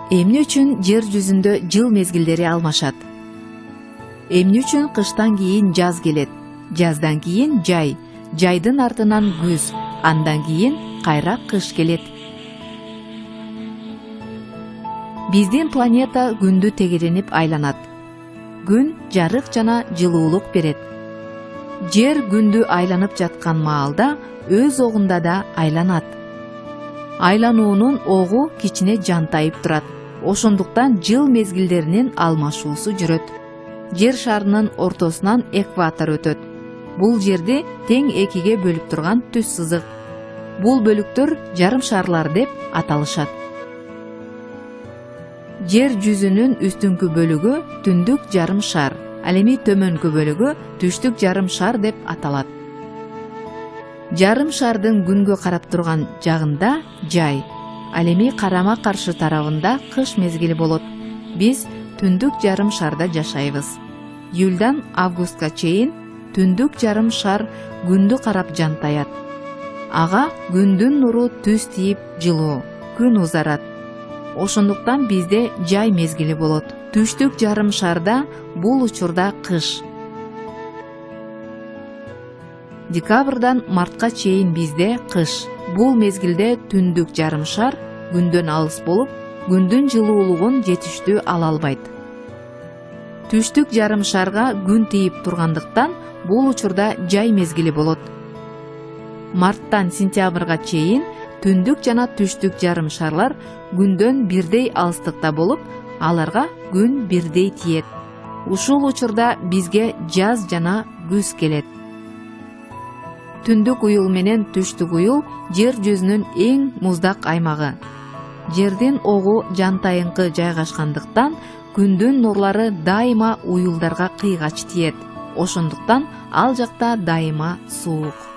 Эмне үчүн жер жүзүндө жыл мезгилдери алмашат? Эмне үчүн кыштан кийин жаз келет, жаздан кийин жай, жайдын артынан күз, андан кийин кайра кыш келет? Биздин планета күндү тегеренип айланат. Күн жарык жана жылуулук берет. Жер күндү айланып жаткан маалда өз огунда да айланат. Айлануунун огу кичине жантайып турат. Ошондуктан жыл мезгилдеринин алмашуусу жүрөт. Жер шарынын ортосунан экватор өтөт. Бул жерди тең экиге бөлүп турган түз сызык. Бул бөлүктөр жарым шарлар деп аталышат. Жер жүзүнүн үстүңкү бөлүгү түндүк жарым шар, ал эми төмөнкү бөлүгү түштүк жарым шар деп аталат. Жарым шардын күнгө карап турган жагында жай, ал эми карама каршы тарабында кыш мезгили болот. Биз түндүк жарым шарда жашайбыз. Июльдан августка чейин түндүк жарым шар күндү карап жантаят. Ага күндүн нуру түз тийип жылуу, күн узарат. Ошондуктан бизде жай мезгили болот. Түштүк жарым шарда бул учурда кыш. Декабрдан мартка чейин бизде кыш. Бул мезгилде түндүк жарым шар күндөн алыс болуп, күндүн жылуулугун жетиштүү ала албайт. Түштүк жарым шарга күн тийип тургандыктан бул учурда жай мезгили болот. Марттан сентябрга чейин түндүк жана түштүк жарым шарлар күндөн бирдей алыстыкта болуп, аларга күн бирдей тиет. Ушул учурда бизге жаз жана күз келет. Түндүк уюл менен түштүк уюл жер жүзүнүн эң муздак аймагы. Жердин огу жантайыңкы жайгашкандыктан күндүн нурлары дайыма уюлдарга кыйгач тиет. Ошондуктан ал жакта дайыма суук.